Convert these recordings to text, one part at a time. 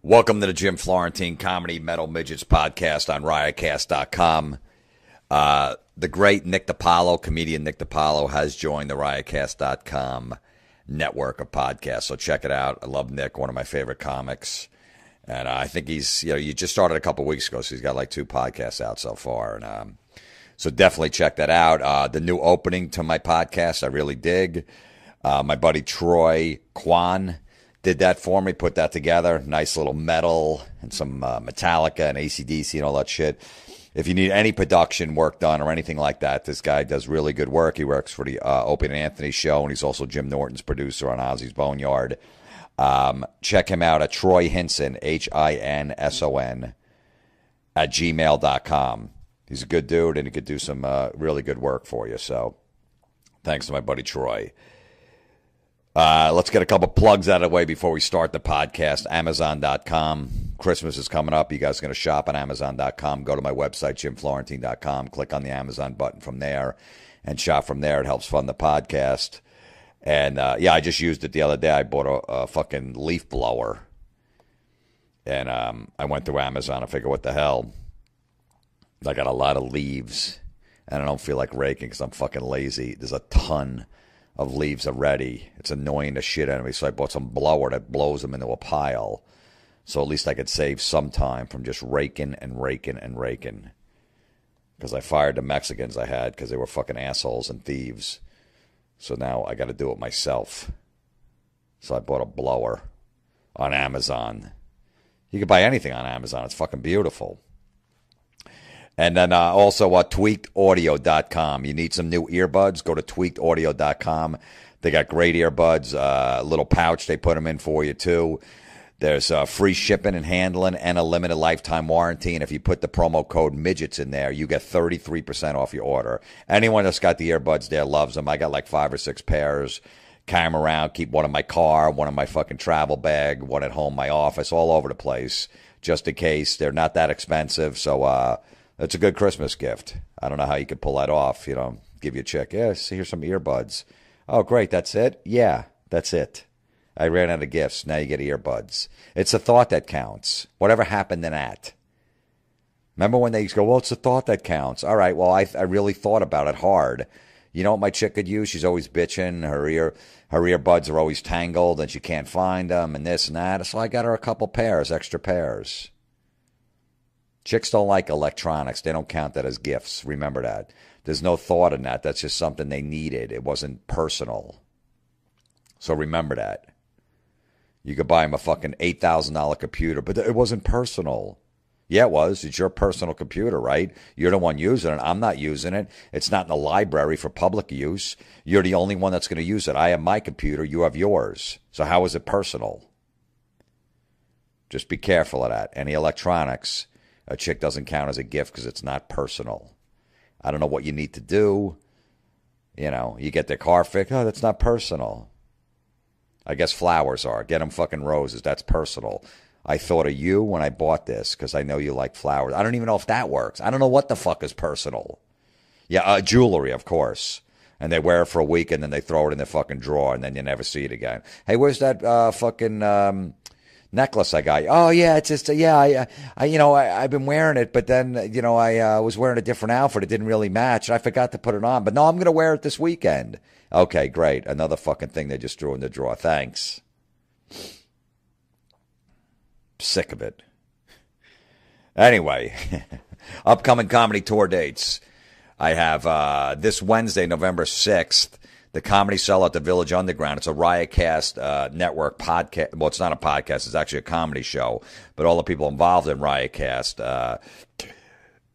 Welcome to the Jim Florentine Comedy Metal Midgets podcast on riotcast.com. The great Nick DiPaolo, comedian Nick DiPaolo, has joined the riotcast.com network of podcasts. So check it out. I love Nick, one of my favorite comics. And I think he's, you just started a couple weeks ago, so he's got like 2 podcasts out so far. And so definitely check that out. The new opening to my podcast, I really dig. My buddy Troy Kwan did that for me, put that together. Nice little metal and some Metallica and AC/DC and all that shit. If you need any production work done or anything like that, this guy does really good work. He works for the Opie and Anthony show, and he's also Jim Norton's producer on Ozzy's Boneyard. Check him out at Troy Hinson, Hinson, at gmail.com. He's a good dude, and he could do some really good work for you. So thanks to my buddy Troy. Let's get a couple plugs out of the way before we start the podcast. Amazon.com. Christmas is coming up. You guys are going to shop on Amazon.com. Go to my website, JimFlorentine.com. Click on the Amazon button from there and shop from there. It helps fund the podcast. And, I just used it the other day. I bought a fucking leaf blower. And I went through Amazon and figured, what the hell? I got a lot of leaves. And I don't feel like raking because I'm fucking lazy. There's a ton of leaves already. It's annoying the shit out of me. So I bought some blower that blows them into a pile. So at least I could save some time from just raking. Because I fired the Mexicans I had because they were fucking assholes and thieves. So now I got to do it myself. So I bought a blower on Amazon. You can buy anything on Amazon. It's fucking beautiful. And then also tweakedaudio.com. You need some new earbuds, go to tweakedaudio.com. They got great earbuds, a little pouch they put them in for you too. There's free shipping and handling and a limited lifetime warranty. And if you put the promo code midgets in there, you get 33% off your order. Anyone that's got the earbuds there loves them. I got like 5 or 6 pairs. Carry them around, keep one in my car, one in my fucking travel bag, one at home, my office, all over the place, just in case. They're not that expensive, so it's a good Christmas gift. I don't know how you could pull that off, give you a check. Yes, here's some earbuds. Oh, great, that's it? Yeah, that's it. I ran out of gifts. Now you get earbuds. It's the thought that counts. Whatever happened to that? Remember when they used to go, well, it's the thought that counts. All right, well, I really thought about it hard. You know what my chick could use? She's always bitching. Her earbuds are always tangled, and she can't find them, and this and that. So I got her a couple pairs, extra pairs. Chicks don't like electronics. They don't count that as gifts. Remember that. There's no thought in that. That's just something they needed. It wasn't personal. So remember that. You could buy them a fucking $8,000 computer, but it wasn't personal. Yeah, it was. It's your personal computer, right? You're the one using it. I'm not using it. It's not in the library for public use. You're the only one that's going to use it. I have my computer. You have yours. So how is it personal? Just be careful of that. Any electronics, a chick doesn't count as a gift because it's not personal. I don't know what you need to do. You get their car fixed. Oh, that's not personal. I guess flowers are. Get them fucking roses. That's personal. I thought of you when I bought this because I know you like flowers. I don't even know if that works. I don't know what the fuck is personal. Yeah, jewelry, of course. And they wear it for a week and then they throw it in their fucking drawer and then you never see it again. Hey, where's that fucking necklace I got you? Oh, yeah, it's just, I've been wearing it, but then, I was wearing a different outfit. It didn't really match. I forgot to put it on. But no, I'm going to wear it this weekend. Okay, great. Another fucking thing they just threw in the drawer. Thanks. Sick of it. Anyway, upcoming comedy tour dates. I have this Wednesday, November 6th, the Comedy Cellar at the Village Underground. It's a Riotcast network podcast. Well, it's not a podcast. It's actually a comedy show. But all the people involved in Riotcast,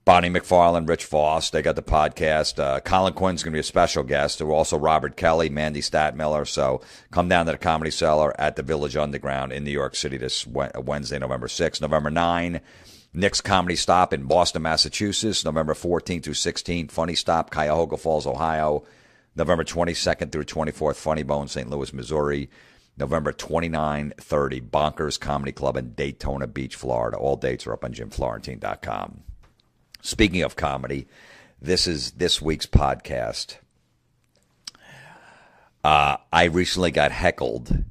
Bonnie McFarlane, Rich Voss, they got the podcast. Colin Quinn's going to be a special guest. There were also Robert Kelly, Mandy Statmiller. So come down to the Comedy Cellar at the Village Underground in New York City this Wednesday, November 6th. November 9, Nick's Comedy Stop in Boston, Massachusetts. November 14th through 16th, Funny Stop, Cuyahoga Falls, Ohio. November 22nd through 24th, Funny Bone, St. Louis, Missouri. November 29, 30, Bonkers Comedy Club in Daytona Beach, Florida. All dates are up on JimFlorentine.com. Speaking of comedy, this is this week's podcast. I recently got heckled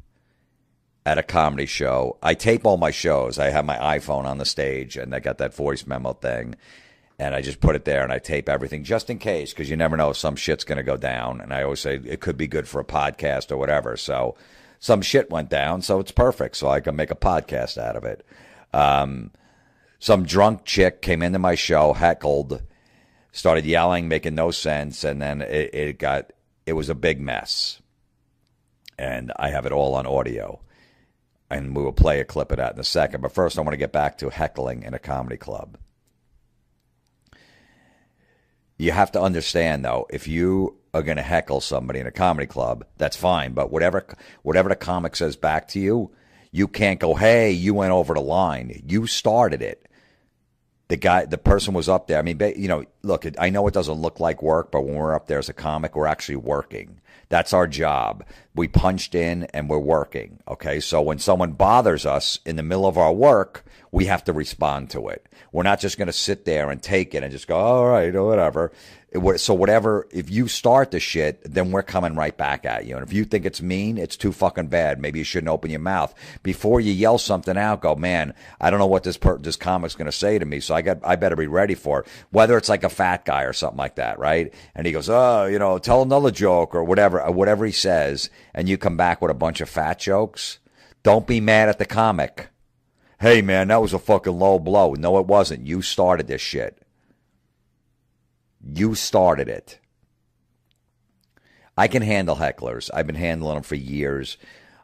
at a comedy show. I tape all my shows. I have my iPhone on the stage, and I got that voice memo thing, and I just put it there, and I tape everything just in case, because you never know if some shit's going to go down. And I always say it could be good for a podcast or whatever. So some shit went down, so it's perfect. So I can make a podcast out of it. Some drunk chick came into my show, heckled, started yelling, making no sense, and then it was a big mess. And I have it all on audio. And we will play a clip of that in a second. But first, I want to get back to heckling in a comedy club. You have to understand, though, if you are going to heckle somebody in a comedy club, that's fine. But whatever the comic says back to you, you can't go, hey, you went over the line. You started it. The person was up there. I mean, look, I know it doesn't look like work, but when we're up there as a comic, we're actually working. That's our job. We punched in and we're working. Okay. So when someone bothers us in the middle of our work, we have to respond to it. We're not just going to sit there and take it and just go, all right, or whatever. So whatever, if you start the shit, then we're coming right back at you. And if you think it's mean, it's too fucking bad. Maybe you shouldn't open your mouth. Before you yell something out, go, man, I don't know what this comic's going to say to me, so I better be ready for it. Whether it's like a fat guy or something like that, right? And he goes, oh, tell another joke or whatever he says, and you come back with a bunch of fat jokes. Don't be mad at the comic. Hey, man, that was a fucking low blow. No, it wasn't. You started this shit. You started it. I can handle hecklers. I've been handling them for years.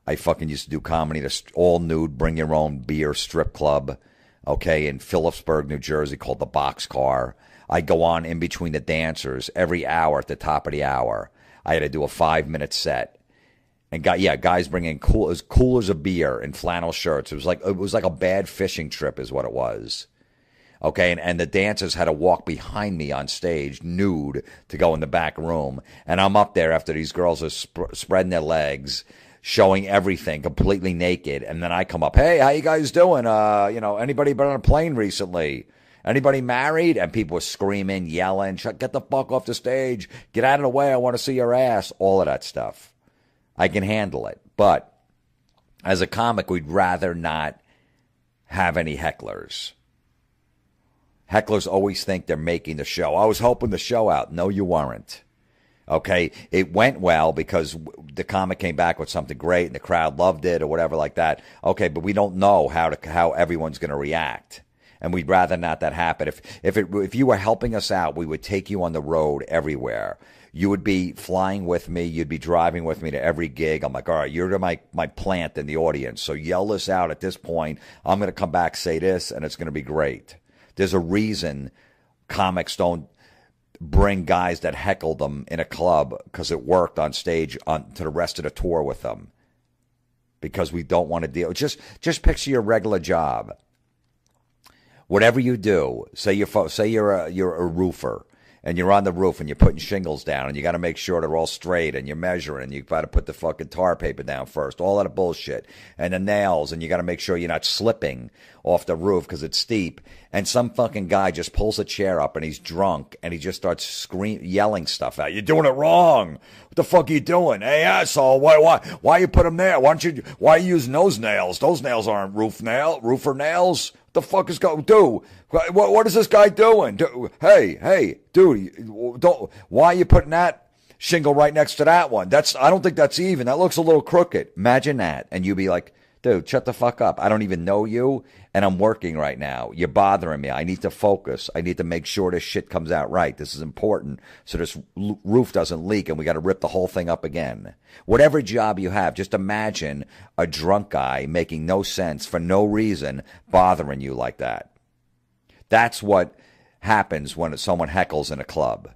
I fucking used to do comedy at an all-nude, bring your own beer strip club, okay, in Phillipsburg, New Jersey, called the Boxcar. I go on in between the dancers every hour at the top of the hour. I had to do a 5-minute set. And guys bring in coolers of beer and flannel shirts. It was like a bad fishing trip is what it was. Okay, and the dancers had to walk behind me on stage, nude, to go in the back room. And I'm up there after these girls are spreading their legs, showing everything, completely naked. And then I come up, hey, how you guys doing? Anybody been on a plane recently? Anybody married? And people were screaming, yelling, get the fuck off the stage. Get out of the way. I want to see your ass. All of that stuff. I can handle it. But as a comic, we'd rather not have any hecklers. Hecklers always think they're making the show. I was helping the show out. No, you weren't. Okay? It went well because the comic came back with something great and the crowd loved it or whatever like that. Okay, but we don't know how everyone's going to react. And we'd rather not that happen. If you were helping us out, we would take you on the road everywhere. You would be flying with me. You'd be driving with me to every gig. I'm like, all right, you're my plant in the audience. So yell this out at this point. I'm going to come back, say this, and it's going to be great. There's a reason comics don't bring guys that heckle them in a club because it worked on stage to the rest of the tour with them. Because we don't want to deal. Just picture your regular job. Whatever you do, say you're a roofer and you're on the roof and you're putting shingles down and you got to make sure they're all straight and you're measuring and you got to put the fucking tar paper down first, all that bullshit, and the nails, and you got to make sure you're not slipping off the roof because it's steep. And some fucking guy just pulls a chair up and he's drunk and he just starts yelling stuff out. You're doing it wrong. What the fuck are you doing? Hey, asshole, why you put them there? Why are you using those nails? Those nails aren't roofer nails. What the fuck is going? Dude, what is this guy doing? Hey, dude, why are you putting that shingle right next to that one? I don't think that's even. That looks a little crooked. Imagine that, and you'd be like, dude, shut the fuck up. I don't even know you, and I'm working right now. You're bothering me. I need to focus. I need to make sure this shit comes out right. This is important so this roof doesn't leak and we got to rip the whole thing up again. Whatever job you have, just imagine a drunk guy making no sense for no reason bothering you like that. That's what happens when someone heckles in a club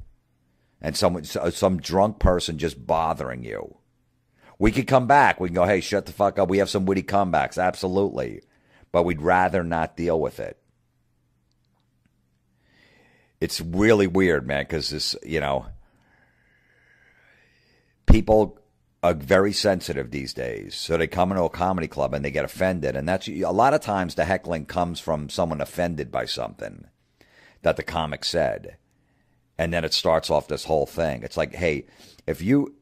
and some drunk person just bothering you. We could come back. We can go, hey, shut the fuck up. We have some witty comebacks. Absolutely. But we'd rather not deal with it. It's really weird, man, because this, people are very sensitive these days. So they come into a comedy club and they get offended. And that's a lot of times the heckling comes from someone offended by something that the comic said. And then it starts off this whole thing. It's like, hey, if you're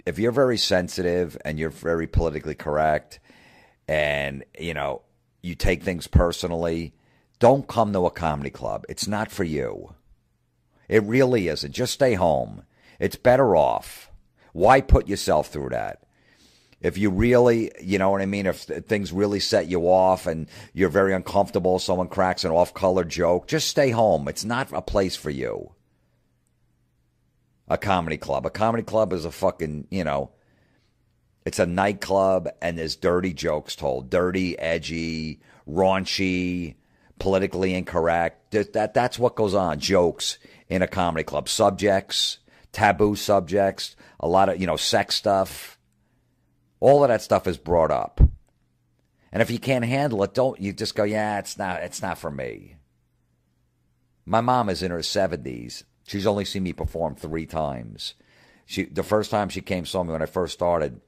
very sensitive and you're very politically correct and, you take things personally, don't come to a comedy club. It's not for you. It really isn't. Just stay home. It's better off. Why put yourself through that? If you really, you know what I mean, if things really set you off and you're very uncomfortable, someone cracks an off-color joke, just stay home. It's not a place for you. A comedy club. A comedy club is a fucking, it's a nightclub and there's dirty jokes told. Dirty, edgy, raunchy, politically incorrect. That's what goes on. Jokes in a comedy club. Subjects, taboo subjects, a lot of, sex stuff. All of that stuff is brought up. And if you can't handle it, you just go, yeah, it's not for me. My mom is in her 70s. She's only seen me perform 3 times. The first time she came saw me when I first started,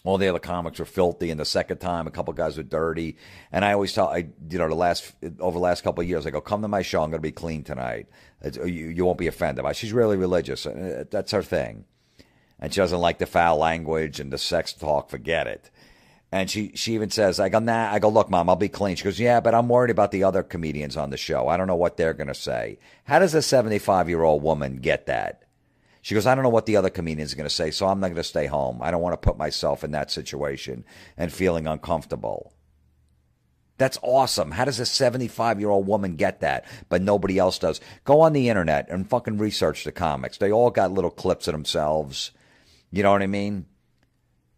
all the other comics were filthy, and the second time, a couple guys were dirty. And I always tell, over the last couple of years, I go, come to my show, I'm going to be clean tonight. You won't be offended. She's really religious. That's her thing. And she doesn't like the foul language and the sex talk. Forget it. And she even says, I go, nah. I go, look, Mom, I'll be clean. She goes, yeah, but I'm worried about the other comedians on the show. I don't know what they're going to say. How does a 75-year-old woman get that? She goes, I don't know what the other comedians are going to say, so I'm not going to stay home. I don't want to put myself in that situation and feeling uncomfortable. That's awesome. How does a 75-year-old woman get that, but nobody else does? Go on the internet and fucking research the comics. They all got little clips of themselves. You know what I mean?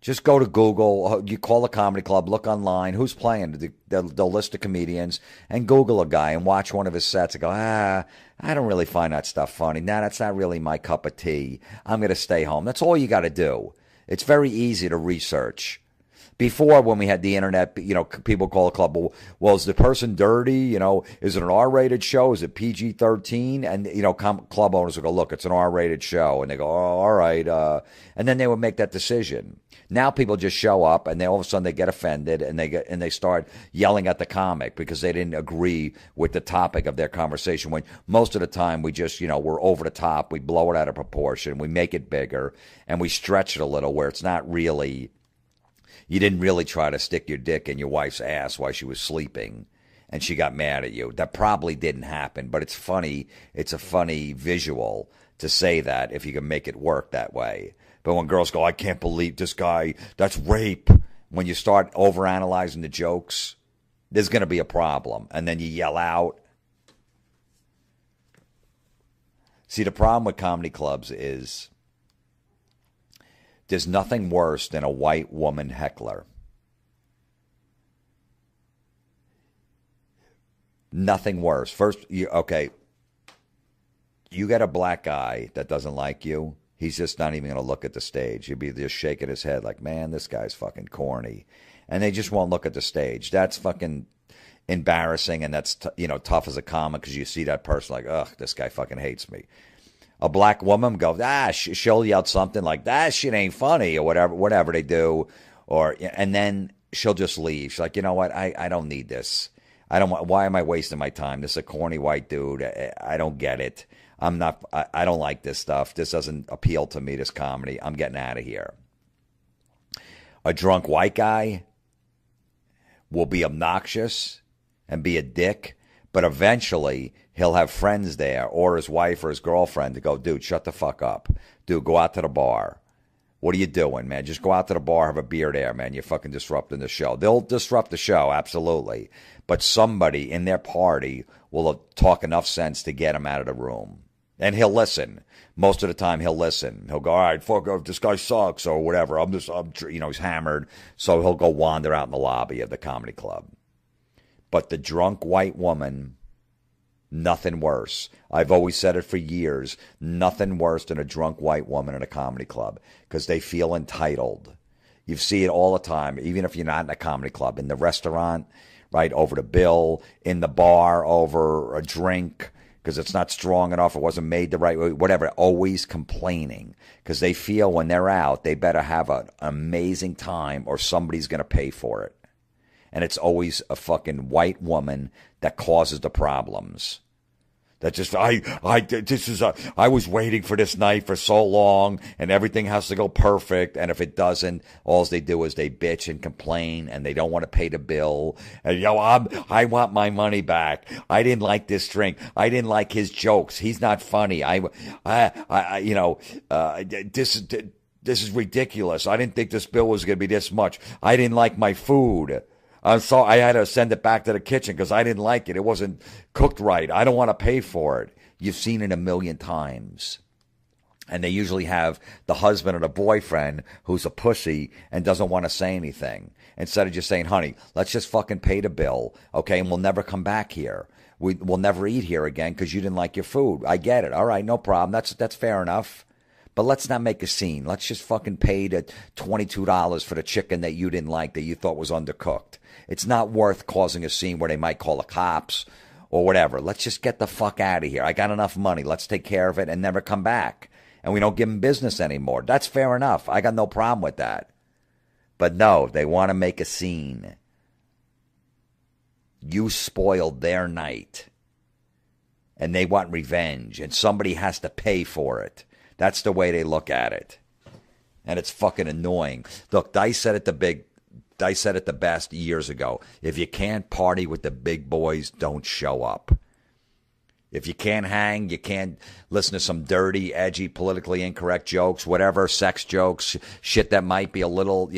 Just go to Google. You call a comedy club, look online. Who's playing? The list of comedians. And Google a guy and watch one of his sets and go, I don't really find that stuff funny. Nah, that's not really my cup of tea. I'm going to stay home. That's all you got to do. It's very easy to research. Before, when we had the internet, people call a club, well, is the person dirty? Is it an R-rated show? Is it PG-13? And, club owners would go, look, it's an R-rated show. And they go, oh, all right. And then they would make that decision. Now people just show up and all of a sudden they get offended and they start yelling at the comic because they didn't agree with the topic of their conversation. When most of the time we just, we're over the top. We blow it out of proportion. We make it bigger and we stretch it a little where it's not really... You didn't really try to stick your dick in your wife's ass while she was sleeping and she got mad at you. That probably didn't happen, but it's funny. It's a funny visual to say that if you can make it work that way. But when girls go, I can't believe this guy, that's rape. When you start overanalyzing the jokes, there's going to be a problem. And then you yell out. See, the problem with comedy clubs is... There's nothing worse than a white woman heckler. Nothing worse. First, you get a black guy that doesn't like you, he's just not even going to look at the stage. He'll be just shaking his head like, man, this guy's fucking corny. And they just won't look at the stage. That's fucking embarrassing, and that's, tough as a comic because you see that person like, ugh, this guy fucking hates me. A black woman goes, she'll yell something like, that shit ain't funny, or whatever they do. And then she'll just leave. She's like, you know what? I don't need this. Why am I wasting my time? This is a corny white dude. I don't get it. I don't like this stuff. This doesn't appeal to me, this comedy. I'm getting out of here. A drunk white guy will be obnoxious and be a dick, but eventually he'll have friends there or his wife or his girlfriend to go, dude, shut the fuck up. Dude, go out to the bar. What are you doing, man? Just go out to the bar, have a beer there, man. You're fucking disrupting the show. They'll disrupt the show, absolutely. But somebody in their party will talk enough sense to get him out of the room. And he'll listen. Most of the time he'll listen. He'll go, all right, fuck off, this guy sucks or whatever. He's hammered. So he'll go wander out in the lobby of the comedy club. But the drunk white woman, nothing worse. I've always said it for years. Nothing worse than a drunk white woman in a comedy club because they feel entitled. You see it all the time, even if you're not in a comedy club, in the restaurant, right, over the bill, in the bar, over a drink because it's not strong enough, it wasn't made the right way, whatever, always complaining because they feel when they're out, they better have an amazing time or somebody's going to pay for it. And it's always a fucking white woman that causes the problems. That just, I was waiting for this night for so long and everything has to go perfect. And if it doesn't, all they do is they bitch and complain and they don't want to pay the bill. And, I want my money back. I didn't like this drink. I didn't like his jokes. He's not funny. This is ridiculous. I didn't think this bill was going to be this much. I didn't like my food. So I had to send it back to the kitchen because I didn't like it. It wasn't cooked right. I don't want to pay for it. You've seen it a million times. And they usually have the husband or the boyfriend who's a pussy and doesn't want to say anything. Instead of just saying, honey, let's just fucking pay the bill, okay, and we'll never come back here. We'll never eat here again because you didn't like your food. I get it. All right, no problem. That's fair enough. But let's not make a scene. Let's just fucking pay the $22 for the chicken that you didn't like, that you thought was undercooked. It's not worth causing a scene where they might call the cops or whatever. Let's just get the fuck out of here. I got enough money. Let's take care of it and never come back. And we don't give them business anymore. That's fair enough. I got no problem with that. But no, they want to make a scene. You spoiled their night. And they want revenge. And somebody has to pay for it. That's the way they look at it. And it's fucking annoying. Look, Dice said it the best years ago. If you can't party with the big boys, don't show up. If you can't hang, you can't listen to some dirty, edgy, politically incorrect jokes, whatever, sex jokes, shit that might be a little,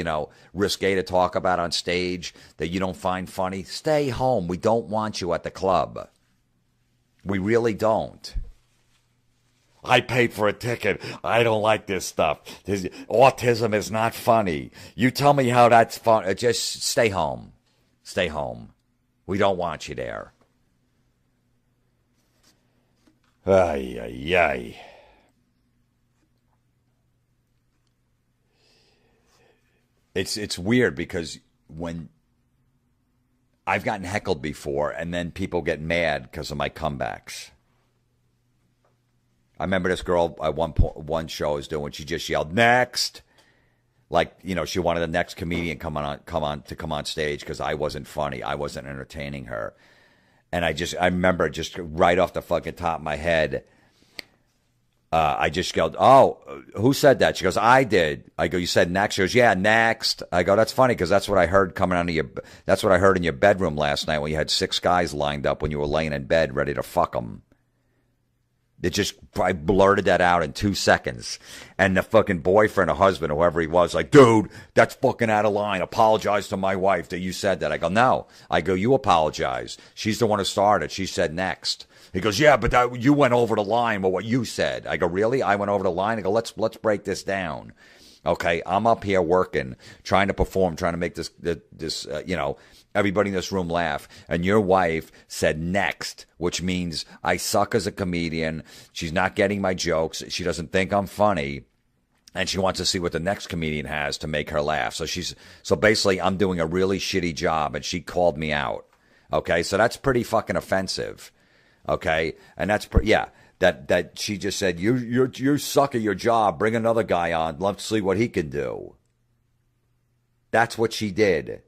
risque to talk about on stage that you don't find funny, stay home. We don't want you at the club. We really don't. I paid for a ticket. I don't like this stuff. Autism is not funny. You tell me how that's fun. Just stay home. Stay home. We don't want you there. Ay, ay, ay. It's weird because when I've gotten heckled before and then people get mad because of my comebacks. I remember this girl at one show I was doing. She just yelled next, like she wanted the next comedian come on stage because I wasn't funny, I wasn't entertaining her, and I remember just right off the fucking top of my head, I just go, oh, who said that? She goes, I did. I go, you said next? She goes, yeah, next. I go, that's funny because that's what I heard coming out of that's what I heard in your bedroom last night when you had 6 guys lined up when you were laying in bed ready to fuck them. I blurted that out in 2 seconds. And the fucking boyfriend or husband, or whoever he was, like, dude, that's fucking out of line. Apologize to my wife that you said that. I go, no. I go, you apologize. She's the one who started. She said next. He goes, yeah, but you went over the line with what you said. I go, really? I went over the line? I go, let's break this down. Okay, I'm up here working, trying to perform, trying to make this everybody in this room laugh. And your wife said next, which means I suck as a comedian. She's not getting my jokes. She doesn't think I'm funny. And she wants to see what the next comedian has to make her laugh. So basically I'm doing a really shitty job and she called me out. Okay, so that's pretty fucking offensive. Okay, and that's that she just said, you suck at your job. Bring another guy on. Let's see what he can do. That's what she did.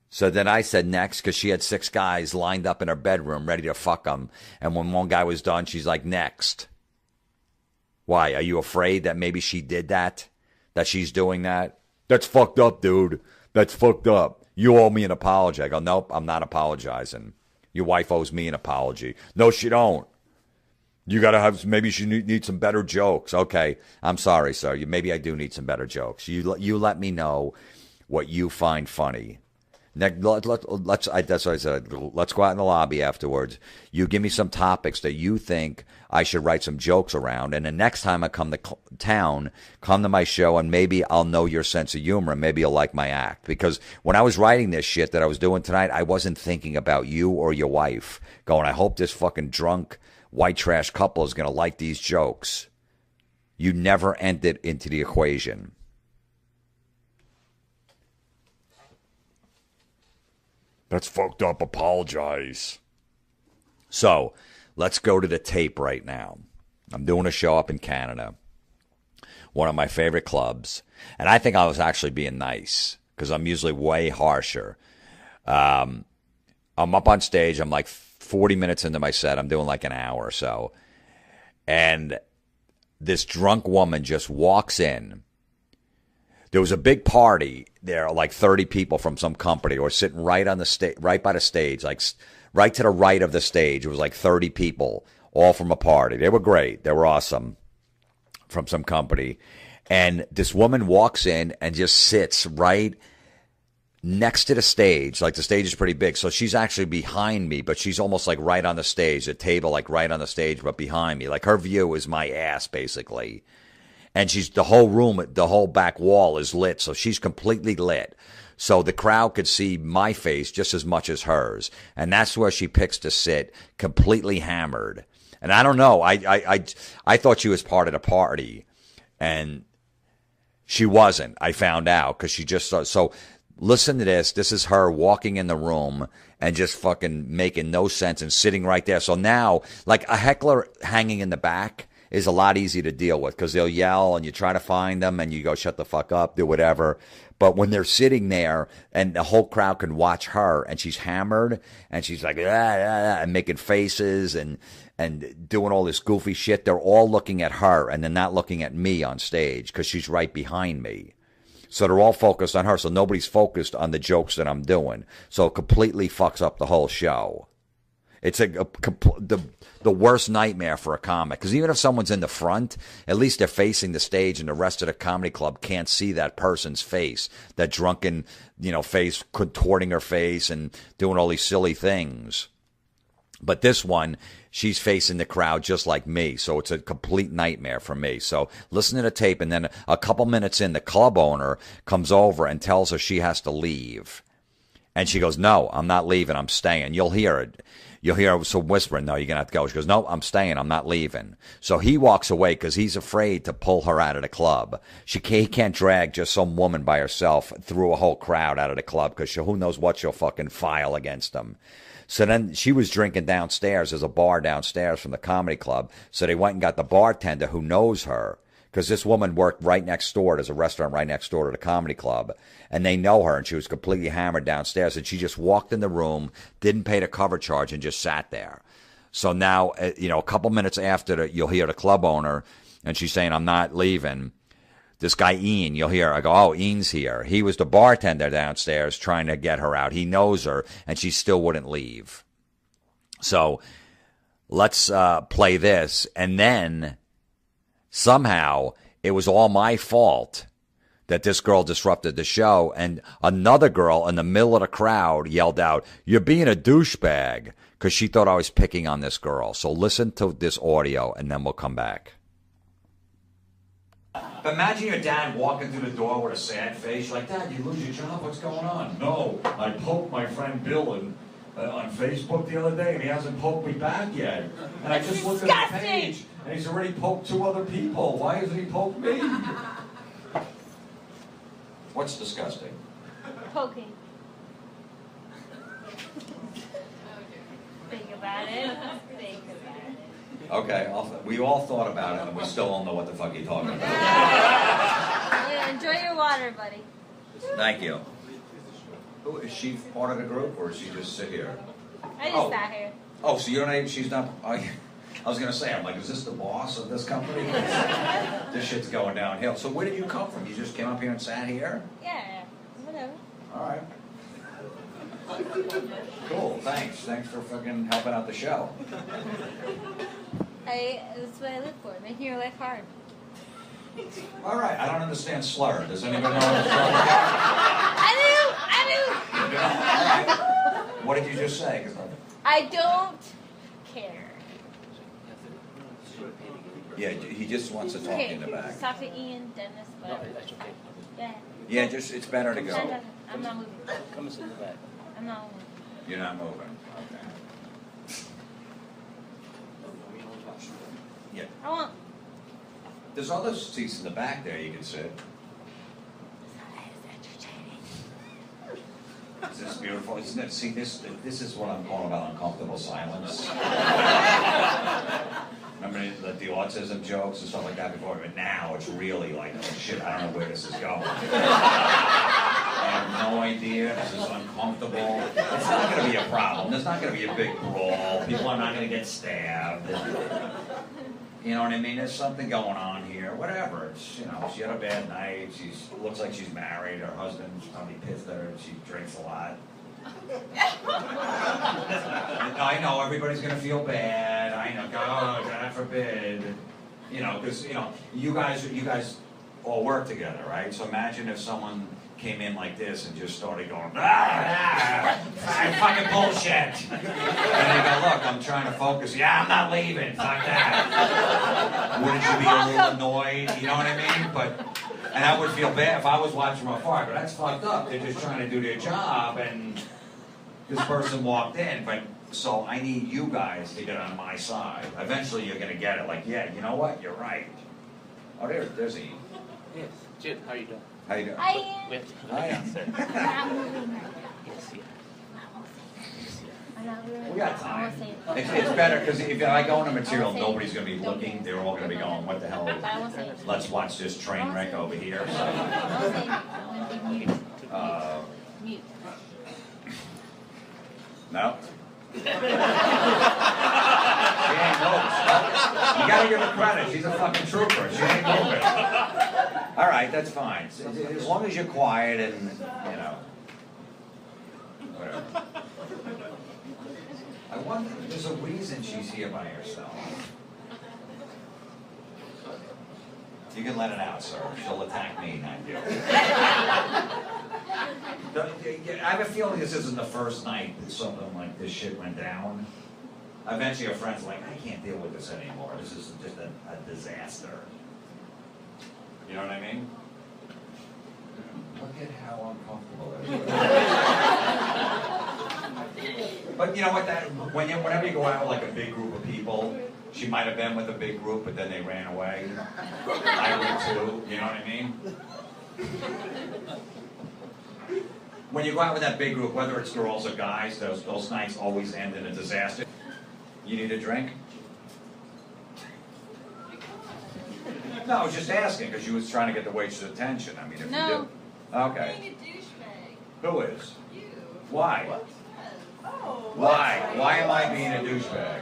So then I said next because she had 6 guys lined up in her bedroom ready to fuck them. And when one guy was done, she's like, next. Why? Are you afraid that maybe she did that? That she's doing that? That's fucked up, dude. That's fucked up. You owe me an apology. I go, nope, I'm not apologizing. Your wife owes me an apology. No, she don't. You got to have, maybe she needs some better jokes. Okay, I'm sorry, sir. Maybe I do need some better jokes. You let me know what you find funny. That's what I said. Let's go out in the lobby afterwards. You give me some topics that you think I should write some jokes around. And the next time I come to town, come to my show, and maybe I'll know your sense of humor, and maybe you'll like my act. Because when I was writing this shit that I was doing tonight, I wasn't thinking about you or your wife. Going, I hope this fucking drunk white trash couple is going to like these jokes. You never entered into the equation. That's fucked up. Apologize. So, let's go to the tape right now. I'm doing a show up in Canada. One of my favorite clubs. And I think I was actually being nice because I'm usually way harsher. I'm up on stage. I'm like 40 minutes into my set. I'm doing like an hour or so. And this drunk woman just walks in. There was a big party there, like 30 people from some company were sitting right on the stage, right by the stage, like right to the right of the stage. It was like 30 people, all from a party. They were great. They were awesome, from some company. And this woman walks in and just sits right next to the stage. Like, the stage is pretty big, so she's actually behind me, but she's almost like right on the stage, the table like right on the stage, but behind me. Like, her view is my ass, basically. And she's, the whole room, the whole back wall is lit, so she's completely lit. So the crowd could see my face just as much as hers. And that's where she picks to sit, completely hammered. And I don't know, I thought she was part of the party, and she wasn't. I found out, because she just, so listen to this. This is her walking in the room and just fucking making no sense and sitting right there. So now, like, a heckler hanging in the back is a lot easier to deal with, because they'll yell and you try to find them and you go, shut the fuck up, do whatever. But when they're sitting there and the whole crowd can watch her and she's hammered and she's like, and making faces and doing all this goofy shit, they're all looking at her and they're not looking at me on stage, because she's right behind me. So they're all focused on her, so nobody's focused on the jokes that I'm doing. So it completely fucks up the whole show. It's the worst nightmare for a comic, because even if someone's in the front, at least they're facing the stage, and the rest of the comedy club can't see that person's face, that drunken, face, contorting her face and doing all these silly things. But this one, she's facing the crowd just like me, so it's a complete nightmare for me. So listen to the tape, and then a couple minutes in, the club owner comes over and tells her she has to leave. And she goes, no, I'm not leaving, I'm staying. You'll hear it. You'll hear some whispering, no, you're going to have to go. She goes, no, I'm staying, I'm not leaving. So he walks away because he's afraid to pull her out of the club. He can't drag just some woman by herself through a whole crowd out of the club, because who knows what she'll fucking file against them. So then she was drinking downstairs. There's a bar downstairs from the comedy club. So they went and got the bartender who knows her, because this woman worked right next door. There's a restaurant right next door to the comedy club, and they know her, and she was completely hammered downstairs, and she just walked in the room, didn't pay the cover charge, and just sat there. So now, a couple minutes after, you'll hear the club owner, and she's saying, I'm not leaving. This guy, Ian, you'll hear, I go, oh, Ian's here. He was the bartender downstairs trying to get her out. He knows her, and she still wouldn't leave. So let's play this, and then somehow it was all my fault that this girl disrupted the show, and another girl in the middle of the crowd yelled out, you're being a douchebag, because she thought I was picking on this girl. So listen to this audio, and then we'll come back. But imagine your dad walking through the door with a sad face. You're like, Dad, you lose your job? What's going on? No, I poked my friend Bill on Facebook the other day, and he hasn't poked me back yet. And I just looked at the page, and he's already poked 2 other people. Why hasn't he poked me? What's disgusting? Poking. Think about it. Think about it. Okay, we all thought about it, and we still don't know what the fuck you're talking about. Yeah, enjoy your water, buddy. Thank you. Who, is she part of the group, or is she just sit here? I just sat here. Oh, so you're not even, she's not, I was going to say, I'm like, is this the boss of this company? This shit's going downhill. So where did you come from? You just came up here and sat here? Yeah, whatever. All right. Cool, thanks. Thanks for fucking helping out the show. That's what I live for, making your life hard. All right, I don't understand slur. Does anybody know what a slur is? I do! All right. What did you just say? 'Cause I don't care. yeah, he just wants to talk in the back. Talk to Ian, Dennis, whatever. Yeah. Yeah, just it's better to go. I'm not moving. Come and sit in the back. I'm not moving. You're not moving. Okay. Yeah. I won't. There's other seats in the back there you can sit. Is this beautiful? Isn't it? See, this is what I'm calling about uncomfortable silence. Remember the autism jokes and stuff like that before, but now it's really like, oh shit, I don't know where this is going. I have no idea. This is uncomfortable. It's not going to to be a problem. There's not going to be a big brawl. People are not going to get stabbed. You know what I mean? There's something going on here. Whatever. It's, you know, she had a bad night. She looks like she's married. Her husband's probably pissed at her. She drinks a lot. I know everybody's going to feel bad. I know. God forbid. You know, because you guys all work together, right? So imagine if someone came in like this and just started going, fucking bullshit. And they go, look, I'm trying to focus. Yeah, I'm not leaving. Fuck that. Wouldn't you be a little annoyed? You know what I mean? And I would feel bad if I was watching from afar, but that's fucked up. They're just trying to do their job, and this person walked in. But so I need you guys to get on my side. Eventually you're going to get it. Like, yeah, you know what? You're right. Oh, there's he. Yes. Jude, how are you doing? How you doing? I am Wait, Hi. yes, sir. not moving right now. Yes, yeah. I'm not moving. We got I time. won't say it. It's better because if I go into material, I won't say nobody's going to be looking. They're all going to be going, what the hell? But I won't say it. Let's watch this train wreck over here. I won't say it. I'm going to be mute. Mute. No. She ain't moved. You gotta give her credit. She's a fucking trooper. She ain't moving. All right, that's fine. As long as you're quiet and, whatever. I wonder if there's a reason she's here by herself. You can let it out, sir. She'll attack me, not you. I have a feeling this isn't the first night that something like this shit went down. Eventually her friend's like, I can't deal with this anymore. This is just a disaster. You know what I mean? Look at how uncomfortable it is. But you know what? Whenever you go out with like a big group of people, she might have been with a big group, but then they ran away. I would too. You know what I mean? When you go out with that big group, whether it's girls or guys, those nights always end in a disaster. You need a drink? No, I was just asking because you was trying to get the waitress's attention. I mean, if No. you do. Okay. Being a douchebag. Who is? You. Why? Oh. Why? Why am I being a douchebag?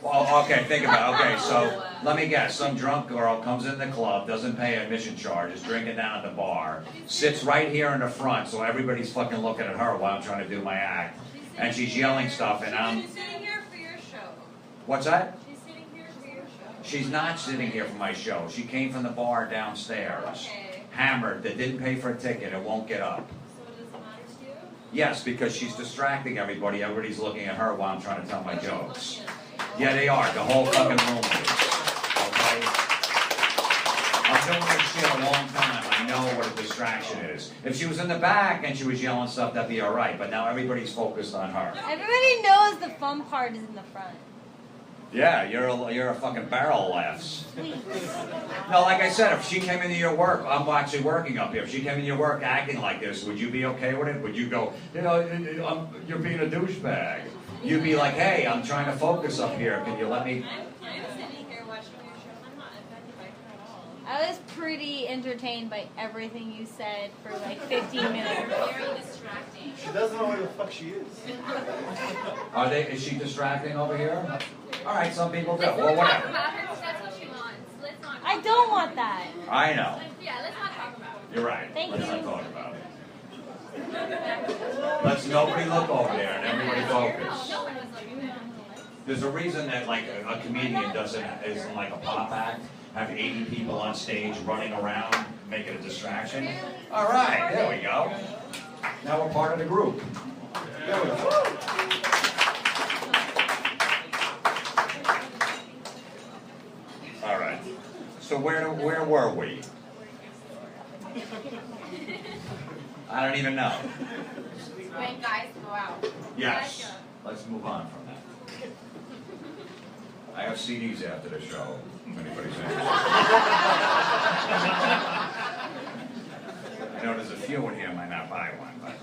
Well, okay, think about it. Okay, so let me guess. Some drunk girl comes in the club, doesn't pay admission charge, is drinking down at the bar, sits right here in the front, so everybody's fucking looking at her while I'm trying to do my act, and she's yelling stuff, and I'm... She's sitting here for your show. What's that? She's sitting here for your show. She's not sitting here for my show. She came from the bar downstairs, Okay. hammered, that didn't pay for a ticket and won't get up. So does it matter to you? Yes, because she's distracting everybody. Everybody's looking at her while I'm trying to tell my jokes. Yeah, they are. The whole fucking room is. Okay? I've doing this shit a long time. I know what a distraction is. If she was in the back and she was yelling stuff, that'd be all right. But now everybody's focused on her. Everybody knows the fun part is in the front. Yeah, you're a fucking barrel of laughs. Please. No, like I said, if she came into your work, I'm actually working up here. If she came into your work acting like this, would you be okay with it? Would you go, you're being a douchebag? You'd be like, hey, I'm trying to focus up here. Can you let me? I'm sitting here watching your show. I'm not affected by her at all. I was pretty entertained by everything you said for like 15 minutes. Very distracting. She doesn't know where the fuck she is. Is she distracting over here? All right, some people do. Let's Well, not talk whatever. about her. That's what she wants. Let's not. I don't want that. I know. Yeah, let's not talk about it. You're right. Thank Let's you. not talk about it. Let's nobody look over there and everybody focus. No one was looking at me. There's a reason that like a comedian isn't like a pop act. Have 80 people on stage running around, make it a distraction. All right, there we go. Now we're part of the group. There we go. All right. So where were we? I don't even know. When guys go out. Yes. Let's move on from that. I have CDs after the show. If anybody's interested. I know there's a few in here. I might not buy one, but.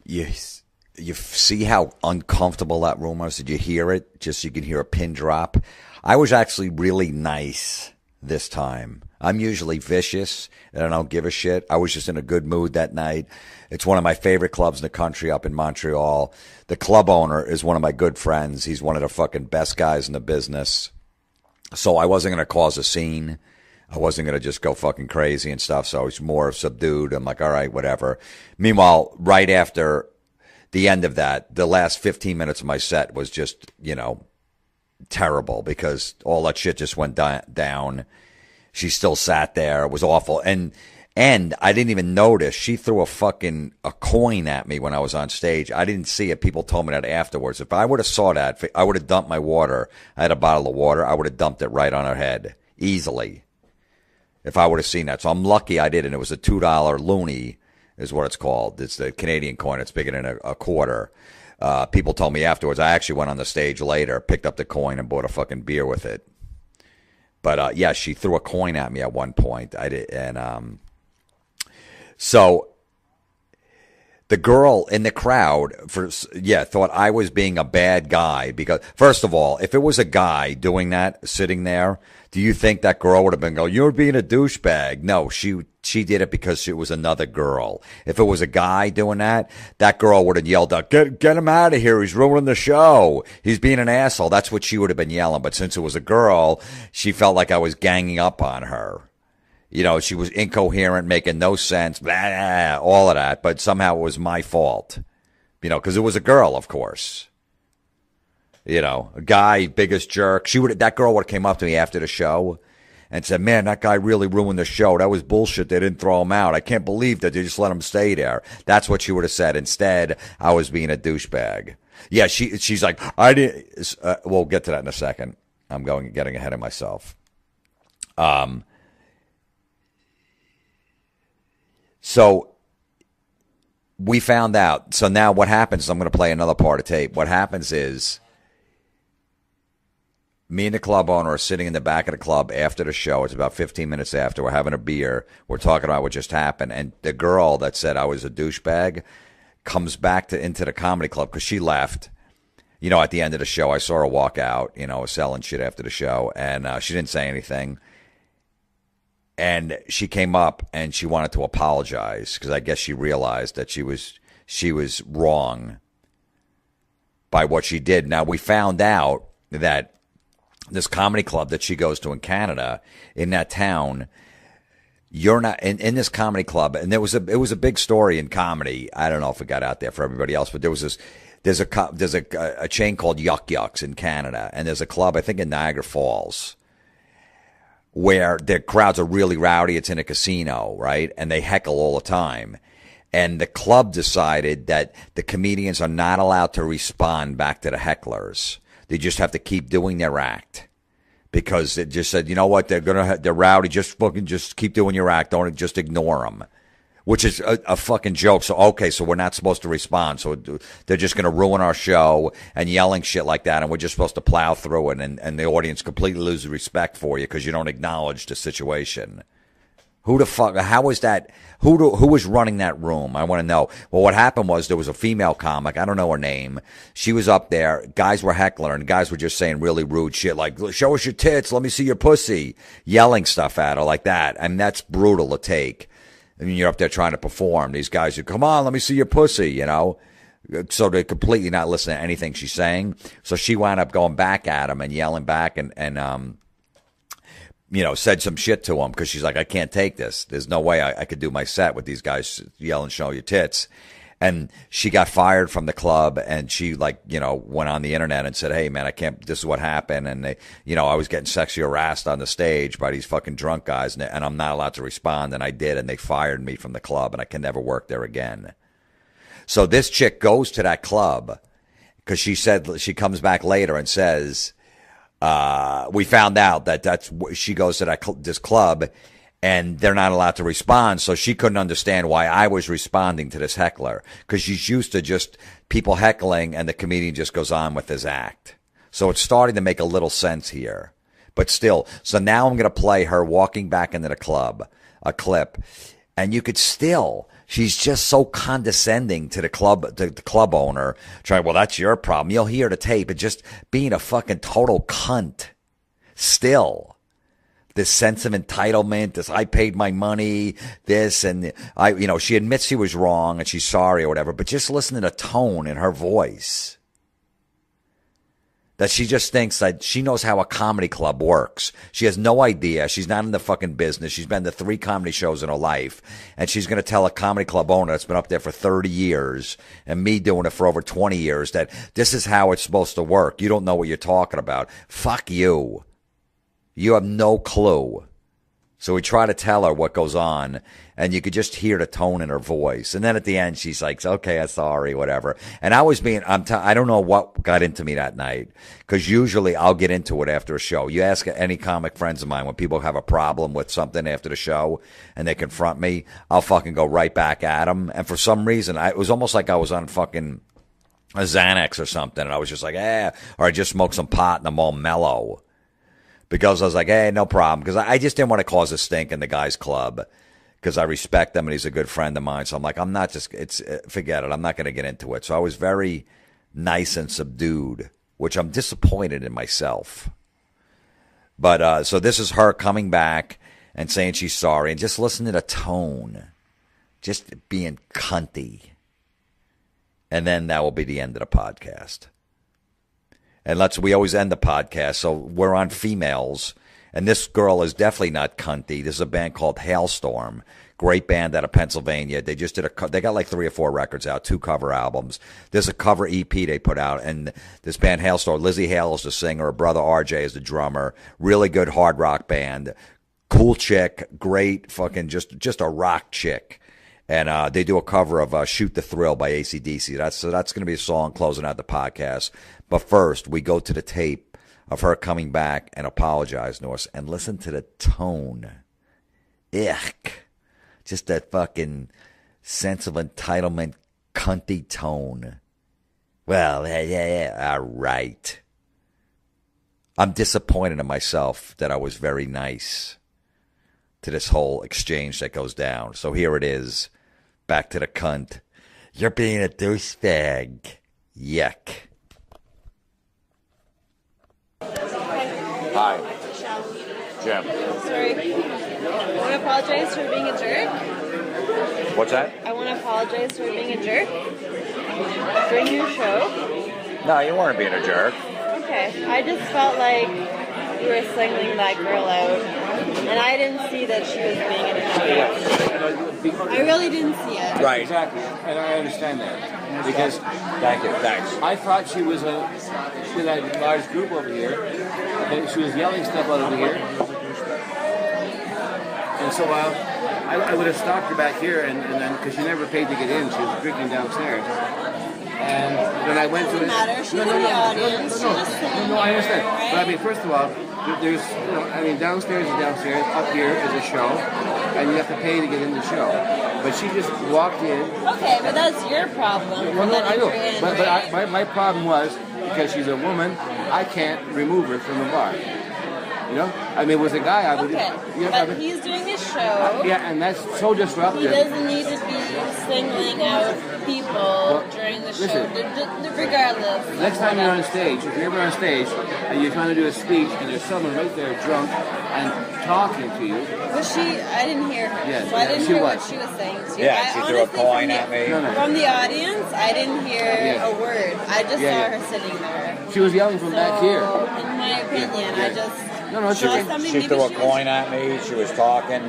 Yes. You see how uncomfortable that room was? Did you hear it? Just so you can hear a pin drop. I was actually really nice this time. I'm usually vicious and I don't give a shit. I was just in a good mood that night. It's one of my favorite clubs in the country up in Montreal. The club owner is one of my good friends. He's one of the fucking best guys in the business. So I wasn't going to cause a scene. I wasn't going to just go fucking crazy and stuff. So I was more subdued. I'm like, all right, whatever. Meanwhile, right after the end of that, the last 15 minutes of my set was just, terrible because all that shit just went down. She still sat there. It was awful. And I didn't even notice. She threw a coin at me when I was on stage. I didn't see it. People told me that afterwards. If I would have saw that, I would have dumped my water. I had a bottle of water. I would have dumped it right on her head easily if I would have seen that. So I'm lucky I didn't. It was a $2 loonie is what it's called. It's the Canadian coin. It's bigger than a quarter. People told me afterwards. I actually went on the stage later, picked up the coin, and bought a fucking beer with it. But yeah, she threw a coin at me at one point. I did, and so the girl in the crowd thought I was being a bad guy because, first of all, if it was a guy doing that, sitting there, do you think that girl would have been going, "You're being a douchebag"? No, she did it because it was another girl. If it was a guy doing that, that girl would have yelled out, "Get him out of here! He's ruining the show. He's being an asshole." That's what she would have been yelling. But since it was a girl, she felt like I was ganging up on her. She was incoherent, making no sense, blah, blah, all of that. But somehow it was my fault, because it was a girl, of course. A guy, biggest jerk. That girl would have came up to me after the show and said, "Man, that guy really ruined the show. That was bullshit. They didn't throw him out. I can't believe that they just let him stay there." That's what she would have said. Instead, I was being a douchebag. Yeah, she's like, I didn't. We'll get to that in a second. I'm getting ahead of myself. So we found out. So now what happens, I'm going to play another part of tape. What happens is me and the club owner are sitting in the back of the club after the show. It's about 15 minutes after. We're having a beer. We're talking about what just happened. And the girl that said I was a douchebag comes back into the comedy club because she left. At the end of the show, I saw her walk out, selling shit after the show. And she didn't say anything. And she came up and she wanted to apologize because I guess she realized that she was wrong by what she did. Now, we found out that this comedy club that she goes to in Canada, in that town, you're not in this comedy club. And it was a big story in comedy. I don't know if it got out there for everybody else, but there's a chain called Yuck Yucks in Canada. And there's a club, I think in Niagara Falls, where the crowds are really rowdy. It's in a casino, right? And they heckle all the time. And the club decided that the comedians are not allowed to respond back to the hecklers. They just have to keep doing their act. Because it just said, you know what, they're rowdy, just keep doing your act, don't just ignore them. Which is a fucking joke. So, okay, so we're not supposed to respond. So they're just going to ruin our show and yelling shit like that. And we're just supposed to plow through it. And the audience completely loses respect for you because you don't acknowledge the situation. Who the fuck, how is that? Who was running that room? I want to know. Well, what happened was there was a female comic. I don't know her name. She was up there. Guys were heckling, and guys were just saying really rude shit like, "Show us your tits. Let me see your pussy." Yelling stuff at her like that. I mean, that's brutal to take. I mean, you're up there trying to perform. These guys are, "Come on, let me see your pussy," So they're completely not listening to anything she's saying. So she wound up going back at him and yelling back and said some shit to him because she's like, "I can't take this. There's no way I could do my set with these guys yelling, 'Show your tits.'" And she got fired from the club, and she went on the internet and said, "Hey man, I can't, this is what happened." And I was getting sexually harassed on the stage by these fucking drunk guys, and I'm not allowed to respond. And I did, and they fired me from the club, and I can never work there again. So this chick goes to that club because she comes back later and says, we found out she goes to this club and they're not allowed to respond. So she couldn't understand why I was responding to this heckler because she's used to just people heckling and the comedian just goes on with his act. So it's starting to make a little sense here, but still. So now I'm going to play her walking back into the club, a clip, and you could still, she's just so condescending to the club owner. Trying, "Well, that's your problem." You'll hear the tape and just being a fucking total cunt. Still. this sense of entitlement, this I paid my money, this, and she admits she was wrong and she's sorry or whatever, but just listen to the tone in her voice. That she just thinks that she knows how a comedy club works. She has no idea. She's not in the fucking business. She's been to 3 comedy shows in her life. And she's going to tell a comedy club owner that's been up there for 30 years and me doing it for over 20 years that this is how it's supposed to work. You don't know what you're talking about. Fuck you. You have no clue. So we try to tell her what goes on, and you could just hear the tone in her voice. And then at the end, she's like, okay, I'm sorry, whatever. And I was I don't know what got into me that night, because usually I'll get into it after a show. You ask any comic friends of mine when people have a problem with something after the show and they confront me, I'll fucking go right back at them. And for some reason, it was almost like I was on fucking a Xanax or something, and I was just like, or I just smoked some pot and I'm all mellow. Because I was like, hey, no problem. Because I just didn't want to cause a stink in the guy's club. Because I respect him and he's a good friend of mine. So I'm like, forget it. I'm not going to get into it. So I was very nice and subdued, which I'm disappointed in myself. But, so this is her coming back and saying she's sorry. And just listen to the tone. Just being cunty. And then that will be the end of the podcast. And we always end the podcast, so we're on females. And this girl is definitely not cunty. This is a band called Hailstorm. Great band out of Pennsylvania. They just they got like 3 or 4 records out, 2 cover albums. There's a cover EP they put out. And this band Hailstorm, Lizzie Hale is the singer. Her brother RJ is the drummer. Really good hard rock band. Cool chick. Great fucking just a rock chick. And they do a cover of Shoot the Thrill by AC/DC. That's going to be a song closing out the podcast. But first, we go to the tape of her coming back and apologizing to us. And listen to the tone. Ick. Just that fucking sense of entitlement, cunty tone. Well, yeah, all right. I'm disappointed in myself that I was very nice to this whole exchange that goes down. So here it is. Back to the cunt. You're being a douchebag. Yuck. Hi. Jim. Sorry. I want to apologize for being a jerk. What's that? I want to apologize for being a jerk during your show. No, you weren't being a jerk. Okay. I just felt like you were singling that girl out, and I didn't see that she was being an jerk. I really didn't see it. Right. Exactly, and I understand that. Because Thank you. Thanks. I thought she was she had a large group over here, and she was yelling stuff out over here. And so I would have stopped her back here, and then, because she never paid to get in, she was drinking downstairs. And then I went to It doesn't matter. She's in the audience. She's just sitting No, I there, understand. right? But I mean, first of all, there's, downstairs is downstairs, up here is a show, and you have to pay to get in the show. But she just walked in. Okay, but that's your problem. Well, no, I know. In, But right? my problem was, because she's a woman, I can't remove her from the bar. You know? I mean, with a guy, I would... Okay, but he's doing his show. Yeah, and that's so disruptive. He doesn't need to be singling out people during the show, regardless. Next time you're on stage, if you're ever on stage and you're trying to do a speech and there's someone right there drunk and talking to you. Was she? I didn't hear her. Yes, so I didn't she hear was. what she was saying to you. Yeah, she threw a coin at me. No. From the audience, I didn't hear Yeah. a word. I just saw her sitting there. She was yelling from back here. In my opinion, I just... No, it's saw okay. something. She Maybe threw a was- coin at me. She was talking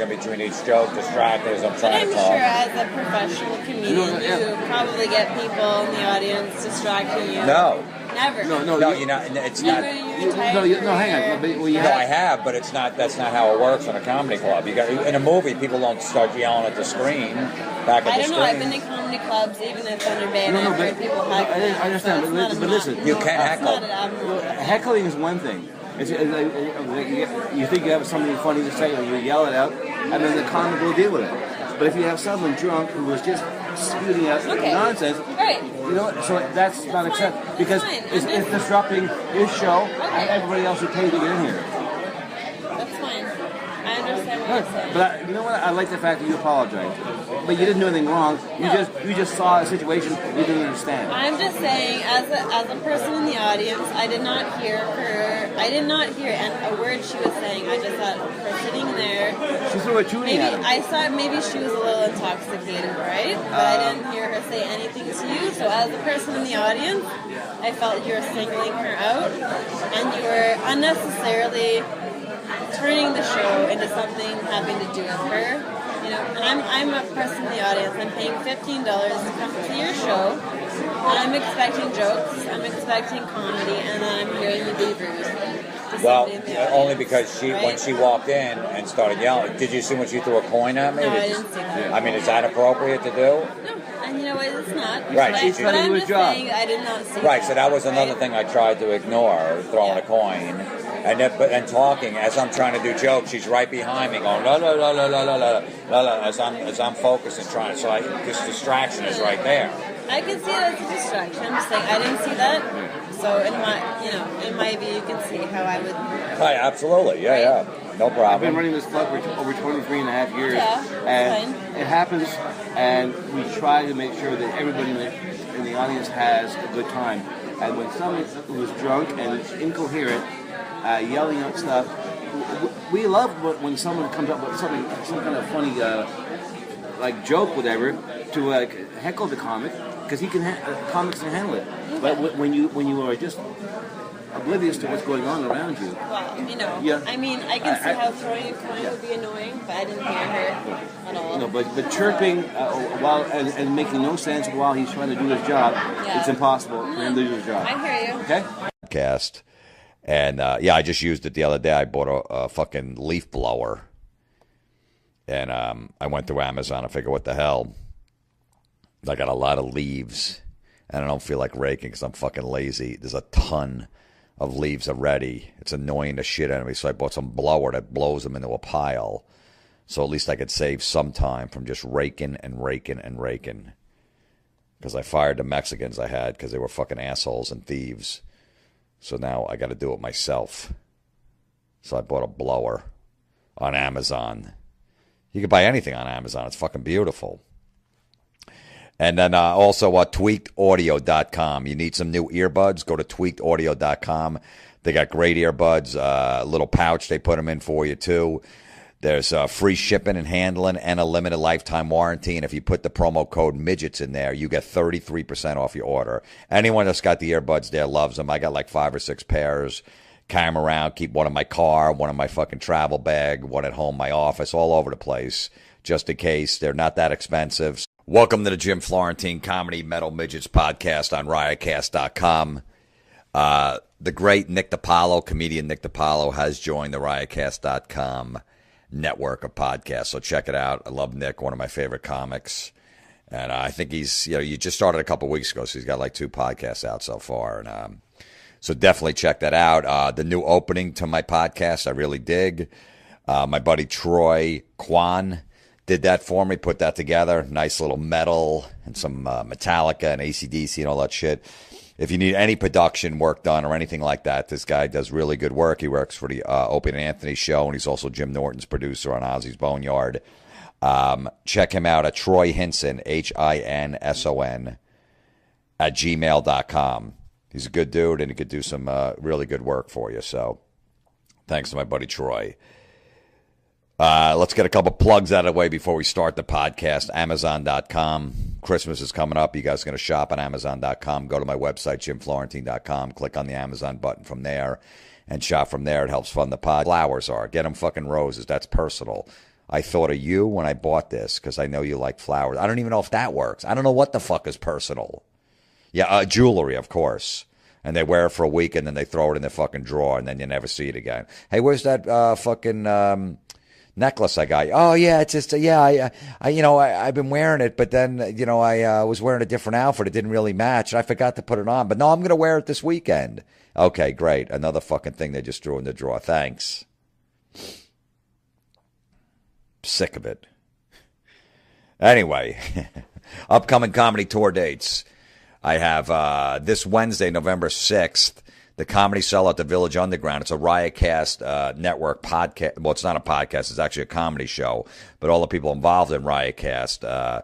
between each joke, distracted as I'm But trying I'm to sure talk. as a professional comedian, you probably get people in the audience distracting you. No. Never. No, you're not. It's Never not. in your entire No, hang on. career. Well, you No, have- I have, but it's not. That's not how it works in a comedy club. You got in a movie, people don't start yelling at the screen. Back at I the don't know. I've been in comedy clubs, even at Thunder Bay, and I've heard people heckle. I understand, So but it's not listen, abnormal. you can't It's heckle. not abnormal. Heckling is one thing. It's like you think you have something funny to say, and you yell it out, and then the comic will deal with it. But if you have someone drunk who was just spewing out nonsense, Right. you know, so that's not acceptable because fine. it's disrupting his show and everybody else who paid to get in here. That's fine. I understand what But you know what? I like the fact that you apologized. But you didn't do anything wrong. You just saw a situation you didn't understand. I'm just saying, as a person in the audience, I did not hear her. I did not hear a word she was saying. I just thought her sitting there. She threw a tuning at him. I thought maybe she was a little intoxicated, right? But I didn't hear her say anything to you. So as a person in the audience, I felt you were singling her out, and you were unnecessarily turning the show into something having to do with her. You know, and I'm a person in the audience. I'm paying $15 to come to your show, and I'm expecting jokes, I'm expecting comedy, and then I'm hearing you be rude. Well, only because when she walked in and started yelling. Did you see when she threw a coin at me? No, I didn't see that. I mean, is that appropriate to do? No, and you know what? It's not. Right. But I'm just saying I did not see Right. that, So that was another right? thing I tried to ignore, throwing a coin. And talking as I'm trying to do jokes, she's right behind me going la la la la la la la la la as I'm focused and trying. So this distraction is right there. I can see it as a distraction. I'm just saying I didn't see that. So in my view, you can see how I would. Right, absolutely, yeah, no problem. I've been running this club for over 23 and a half years, and fine. it happens, and we try to make sure that everybody in the audience has a good time. And when someone who's drunk and is incoherent, yelling out stuff, we love when someone comes up with some kind of funny, like joke, whatever, to heckle the comic, because comics can handle it. But when you are just oblivious to what's going on around you. Well, Yeah. I mean, I can see how throwing a coin would be annoying, but I didn't hear her at all. No, but chirping while and making no sense while he's trying to do his job, it's impossible for him to do his job. I hear you. Okay? Podcast. And, I just used it the other day. I bought a fucking leaf blower. And I went through Amazon. I figured, what the hell? I got a lot of leaves. And I don't feel like raking because I'm fucking lazy. There's a ton of leaves already. It's annoying the shit out of me. So I bought some blower that blows them into a pile. So at least I could save some time from just raking and raking and raking. Because I fired the Mexicans I had because they were fucking assholes and thieves. So now I got to do it myself. So I bought a blower on Amazon. You can buy anything on Amazon. It's fucking beautiful. And then also tweakedaudio.com. You need some new earbuds, go to tweakedaudio.com. They got great earbuds, a little pouch they put them in for you too. There's free shipping and handling and a limited lifetime warranty. And if you put the promo code midgets in there, you get 33% off your order. Anyone that's got the earbuds there loves them. I got like 5 or 6 pairs. Carry them around, keep one in my car, one in my fucking travel bag, one at home, my office, all over the place, just in case. They're not that expensive. Welcome to the Jim Florentine Comedy Metal Midgets podcast on riotcast.com. The great Nick DiPaolo, comedian Nick DiPaolo, has joined the riotcast.com network of podcasts. So check it out. I love Nick, one of my favorite comics. And I think he's, you just started a couple weeks ago, so he's got like 2 podcasts out so far. And so definitely check that out. The new opening to my podcast, I really dig. My buddy Troy Kwan did that for me, put that together. Nice little metal and some Metallica and AC/DC and all that shit. If you need any production work done or anything like that, this guy does really good work. He works for the Opie and Anthony show, and he's also Jim Norton's producer on Ozzy's Boneyard. Check him out at Troy Hinson, HINSON, at gmail.com. He's a good dude, and he could do some really good work for you. So thanks to my buddy Troy. Let's get a couple plugs out of the way before we start the podcast. Amazon.com. Christmas is coming up. You guys are going to shop on Amazon.com. Go to my website, JimFlorentine.com. Click on the Amazon button from there and shop from there. It helps fund the pod. Flowers are. Get them fucking roses. That's personal. I thought of you when I bought this because I know you like flowers. I don't even know if that works. I don't know what the fuck is personal. Yeah, jewelry, of course. And they wear it for a week and then they throw it in their fucking drawer and then you never see it again. Hey, where's that fucking necklace I got? Oh yeah, it's just I've been wearing it, but then I was wearing a different outfit. It didn't really match. I forgot to put it on, but no, I'm gonna wear it this weekend. Okay, great. Another fucking thing they just threw in the drawer. Thanks. Sick of it. Anyway, upcoming comedy tour dates. I have this Wednesday, November 6th. the Comedy Cellar at the Village Underground. It's a Riotcast network podcast. Well, it's not a podcast. It's actually a comedy show. But all the people involved in Riotcast,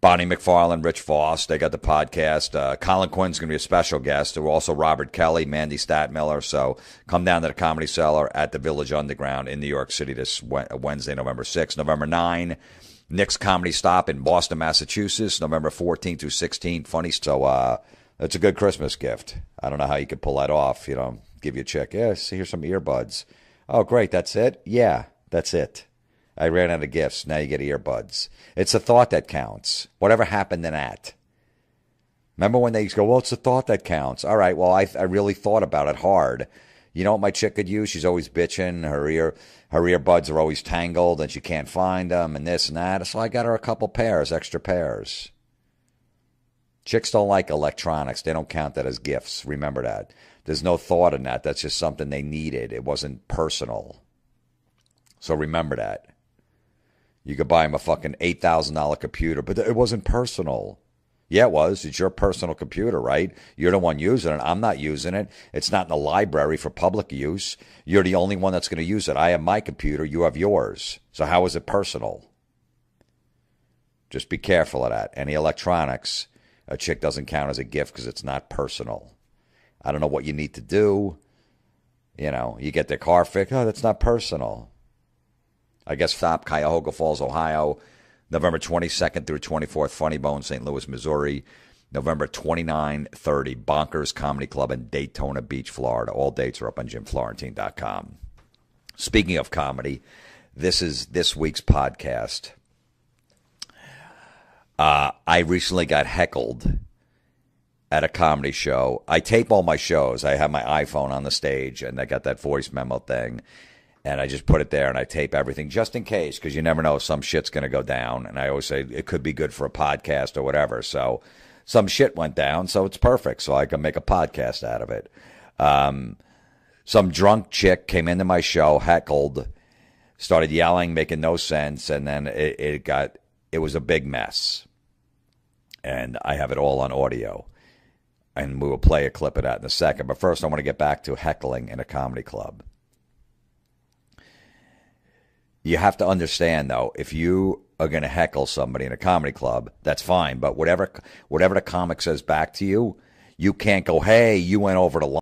Bonnie McFarlane, Rich Voss, they got the podcast. Colin Quinn's going to be a special guest. There were also Robert Kelly, Mandy Statmiller. So come down to the Comedy Cellar at the Village Underground in New York City this Wednesday, November 6th. November 9, Nick's Comedy Stop in Boston, Massachusetts. November 14th through 16th. Funny. So it's a good Christmas gift. I don't know how you could pull that off. You know, give you a check. Yes, here's some earbuds. Oh, great. That's it? Yeah, that's it. I ran out of gifts. Now you get earbuds. It's a thought that counts. Whatever happened to that? Remember when they go, well, it's a thought that counts. All right, well, I really thought about it hard. You know what my chick could use? She's always bitching. Her earbuds are always tangled and she can't find them and this and that. So I got her a couple pairs, extra pairs. Chicks don't like electronics. They don't count that as gifts. Remember that. There's no thought in that. That's just something they needed. It wasn't personal. So remember that. You could buy him a fucking $8,000 computer, but it wasn't personal. Yeah, it was. It's your personal computer, right? You're the one using it. I'm not using it. It's not in the library for public use. You're the only one that's going to use it. I have my computer. You have yours. So how is it personal? Just be careful of that. Any electronics, a chick doesn't count as a gift because it's not personal. I don't know what you need to do. You know, you get their car fixed. Oh, that's not personal. I guess stop, Cuyahoga Falls, Ohio, November 22nd through 24th, Funny Bone, St. Louis, Missouri, November 29-30, Bonkers Comedy Club in Daytona Beach, Florida. All dates are up on JimFlorentine.com. Speaking of comedy, this is this week's podcast. I recently got heckled at a comedy show. I tape all my shows. I have my iPhone on the stage, and I got that voice memo thing. And I just put it there and I tape everything just in case, because you never know, some shit's going to go down. And I always say it could be good for a podcast or whatever. So some shit went down, so it's perfect. So I can make a podcast out of it. Some drunk chick came into my show, heckled, started yelling, making no sense. And then it was a big mess. And I have it all on audio. And we will play a clip of that in a second. But first, I want to get back to heckling in a comedy club. You have to understand, though, if you are going to heckle somebody in a comedy club, that's fine. But whatever the comic says back to you, you can't go, hey, you went over the line.